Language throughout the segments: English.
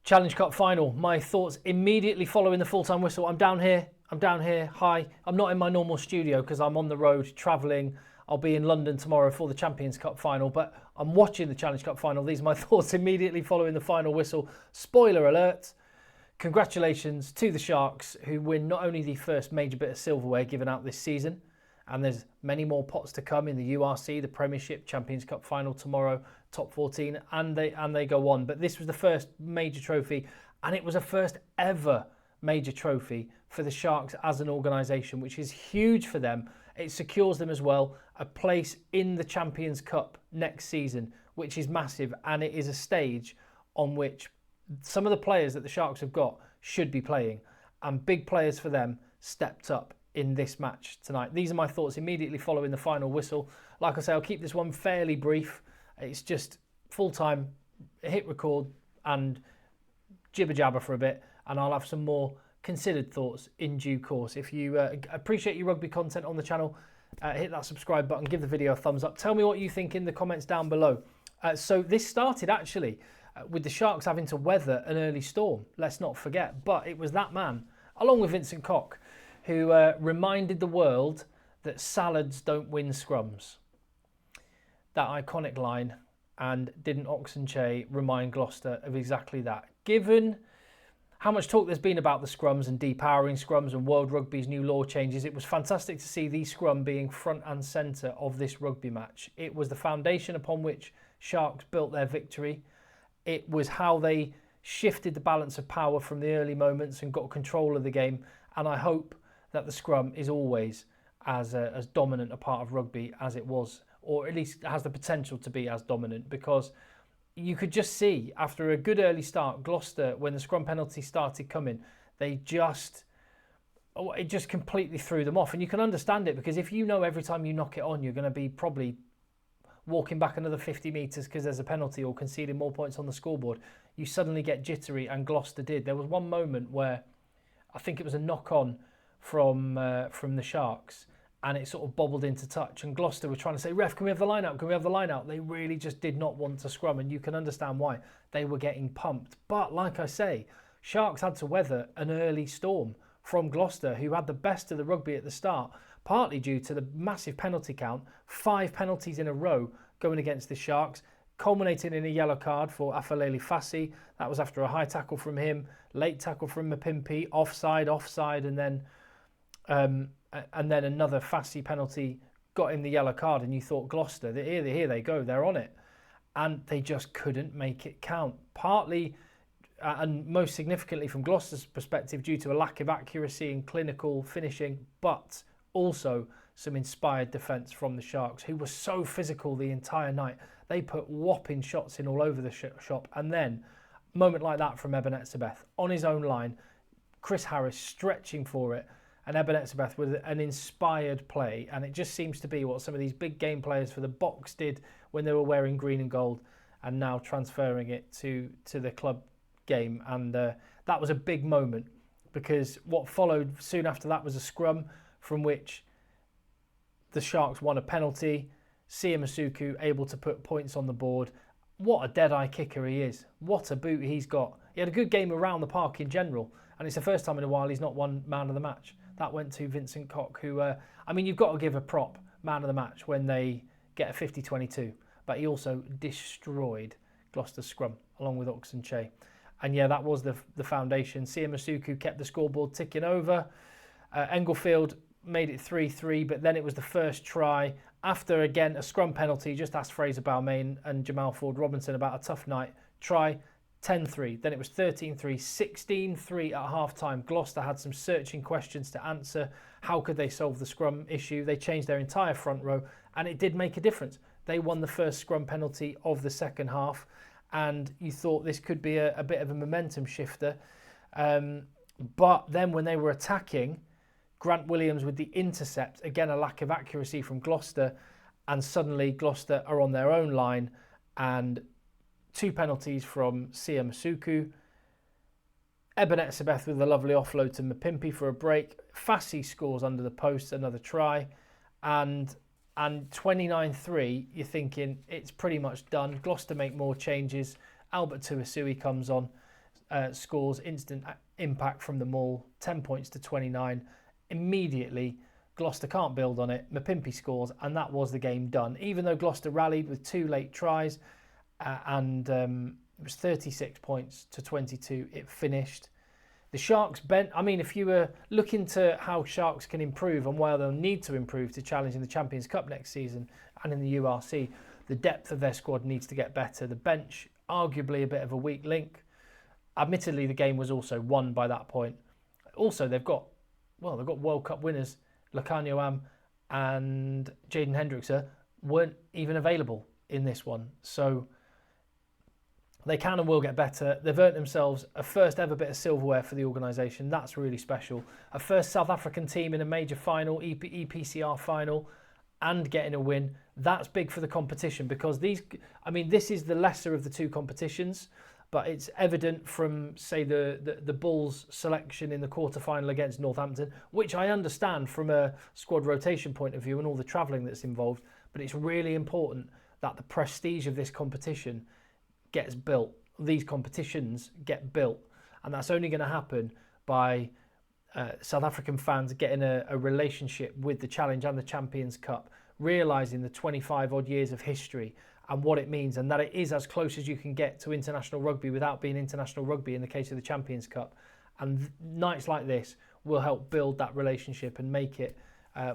Challenge Cup final. My thoughts immediately following the full-time whistle. I'm down here. Hi. I'm not in my normal studio because I'm on the road travelling. I'll be in London tomorrow for the Champions Cup final, but I'm watching the Challenge Cup final. These are my thoughts immediately following the final whistle. Spoiler alert. Congratulations to the Sharks, who win not only the first major bit of silverware given out this season, and there's many more pots to come in the URC, the Premiership, Champions Cup final tomorrow, top 14, and they go on. But this was the first major trophy, and it was a first ever major trophy for the Sharks as an organisation, which is huge for them. It secures them as well a place in the Champions Cup next season, which is massive, and it is a stage on which some of the players that the Sharks have got should be playing, and big players for them stepped up in this match tonight. These are my thoughts immediately following the final whistle. Like I say, I'll keep this one fairly brief. It's just full-time, hit record and jibber jabber for a bit, and I'll have some more considered thoughts in due course. If you appreciate your rugby content on the channel, hit that subscribe button, give the video a thumbs up. Tell me what you think in the comments down below. So this started actually with the Sharks having to weather an early storm, let's not forget. But it was that man, along with Vincent Koch, who reminded the world that salads don't win scrums. That iconic line, and didn't Oxenche remind Gloucester of exactly that? Given how much talk there's been about the scrums and depowering scrums and World Rugby's new law changes, it was fantastic to see the scrum being front and centre of this rugby match. It was the foundation upon which Sharks built their victory. It was how they shifted the balance of power from the early moments and got control of the game. And I hope that the scrum is always as dominant a part of rugby as it was, or at least has the potential to be as dominant, because you could just see after a good early start, Gloucester, when the scrum penalty started coming, it just completely threw them off. And you can understand it, because if you know every time you knock it on, you're going to be probably walking back another 50 metres because there's a penalty or conceding more points on the scoreboard, you suddenly get jittery, and Gloucester did. There was one moment where I think it was a knock-on from the Sharks, and it sort of bobbled into touch, and Gloucester were trying to say, ref, can we have the line out? Can we have the line out? They really just did not want to scrum, and you can understand why. They were getting pumped. But like I say, Sharks had to weather an early storm from Gloucester, who had the best of the rugby at the start, partly due to the massive penalty count, 5 penalties in a row going against the Sharks, culminating in a yellow card for Afalele Fassi. That was after a high tackle from him, late tackle from Mapimpi, offside, and then another Fassi penalty got him the yellow card, and you thought Gloucester, here they go, they're on it. And they just couldn't make it count. Partly, and most significantly from Gloucester's perspective, due to a lack of accuracy and clinical finishing, but also some inspired defence from the Sharks, who were so physical the entire night. They put whopping shots in all over the shop. And then, a moment like that from Eben Etzebeth, on his own line, Chris Harris stretching for it, and Eben Etzebeth with an inspired play. And it just seems to be what some of these big game players for the Box did when they were wearing green and gold, and now transferring it to the club game. And that was a big moment, because what followed soon after that was a scrum from which the Sharks won a penalty. Sia Masuku able to put points on the board. What a dead-eye kicker he is. What a boot he's got. He had a good game around the park in general, and it's the first time in a while he's not won man of the match. That went to Vincent Koch, who, you've got to give a prop man of the match when they get a 50-22, but he also destroyed Gloucester's scrum along with Oxenche. And yeah, that was the foundation. Sia Masuku kept the scoreboard ticking over. Englefield made it 3-3, but then it was the first try after, again, a scrum penalty. Just asked Fraser Balmain and Jamal Ford-Robinson about a tough night. Try, 10-3. Then it was 13-3, 16-3 at half-time. Gloucester had some searching questions to answer. How could they solve the scrum issue? They changed their entire front row, and it did make a difference. They won the first scrum penalty of the second half, and you thought this could be a bit of a momentum shifter. But then when they were attacking, Grant Williams with the intercept, again a lack of accuracy from Gloucester, and suddenly Gloucester are on their own line, and 2 penalties from Sia Masuku. Eben Etzebeth with a lovely offload to Mapimpi for a break. Fassi scores under the post, another try, and 29-3, you're thinking it's pretty much done. Gloucester make more changes. Albert Tuasui comes on, scores, instant impact from them all, 10 points to 29. Immediately, Gloucester can't build on it. Mapimpi scores, and that was the game done. Even though Gloucester rallied with 2 late tries, and it was 36 points to 22, it finished. The Sharks bent. I mean, if you were looking to how Sharks can improve and why they'll need to improve to challenge in the Champions Cup next season and in the URC, the depth of their squad needs to get better. The bench, arguably a bit of a weak link. Admittedly, the game was also won by that point. Also, they've got World Cup winners, Lacanio and Jaden Hendrickser weren't even available in this one. So they can and will get better. They've earned themselves a first ever bit of silverware for the organisation. That's really special. A first South African team in a major final, EPCR final, and getting a win. That's big for the competition because this is the lesser of the two competitions, but it's evident from, say, the Bulls selection in the quarter-final against Northampton, which I understand from a squad rotation point of view and all the travelling that's involved, but it's really important that the prestige of this competition gets built. These competitions get built, and that's only going to happen by South African fans getting a relationship with the Challenge and the Champions Cup, realising the 25 odd years of history and what it means, and that it is as close as you can get to international rugby without being international rugby in the case of the Champions Cup. And nights like this will help build that relationship and make it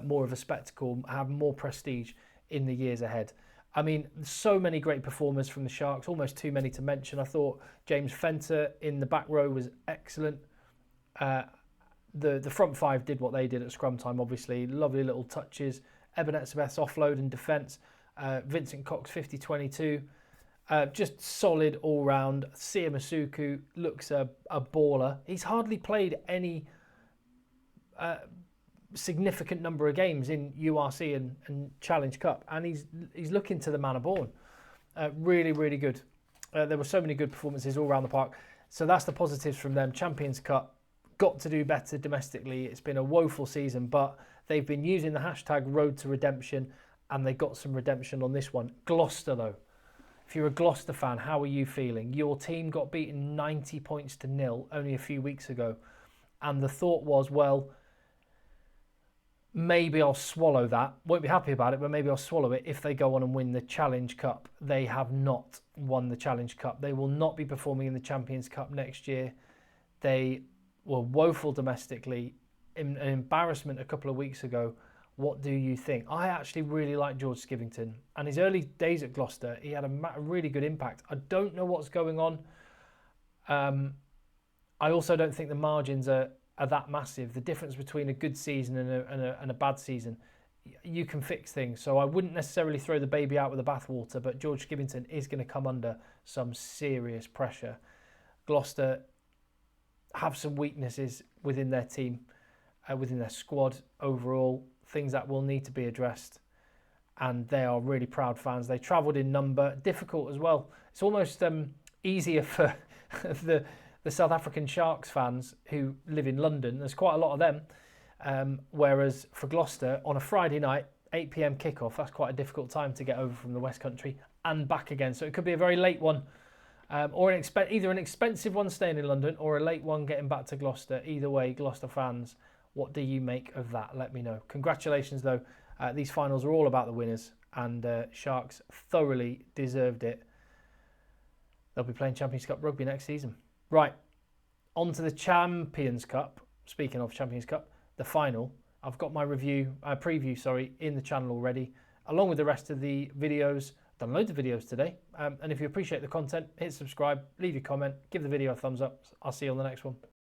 more of a spectacle, have more prestige in the years ahead. I mean, so many great performers from the Sharks, almost too many to mention. I thought James Fenter in the back row was excellent. The front five did what they did at scrum time, obviously. Lovely little touches. Eben Etzebeth's offload and defence. Vincent Cox, 50-22. Just solid all round. Sia Masuku looks a baller. He's hardly played any significant number of games in URC and Challenge Cup, and he's looking to the manor born. Really, really good. There were so many good performances all around the park. So that's the positives from them. Champions Cup, got to do better domestically. It's been a woeful season, but they've been using the hashtag Road to Redemption, and they got some redemption on this one. Gloucester, though. If you're a Gloucester fan, how are you feeling? Your team got beaten 90 points to 0 only a few weeks ago, and the thought was, well, maybe I'll swallow that. Won't be happy about it, but maybe I'll swallow it if they go on and win the Challenge Cup. They have not won the Challenge Cup. They will not be performing in the Champions Cup next year. They were woeful domestically. An embarrassment a couple of weeks ago. What do you think? I actually really like George Skivington. And his early days at Gloucester, he had a really good impact. I don't know what's going on. I also don't think the margins are that massive. The difference between a good season and a bad season, you can fix things. So I wouldn't necessarily throw the baby out with the bathwater, but George Skivington is going to come under some serious pressure. Gloucester have some weaknesses within their team, within their squad overall, things that will need to be addressed. And they are really proud fans. They travelled in number, difficult as well. It's almost easier for the South African Sharks fans who live in London. There's quite a lot of them. Whereas for Gloucester, on a Friday night, 8 p.m. kickoff, that's quite a difficult time to get over from the West Country and back again. So it could be a very late one, or either an expensive one staying in London or a late one getting back to Gloucester. Either way, Gloucester fans, what do you make of that? Let me know. Congratulations, though. These finals are all about the winners, and Sharks thoroughly deserved it. They'll be playing Champions Cup rugby next season. Right, on to the Champions Cup. Speaking of Champions Cup, the final. I've got my preview, in the channel already, along with the rest of the videos. I've done loads of videos today. And if you appreciate the content, hit subscribe, leave your comment, give the video a thumbs up. I'll see you on the next one.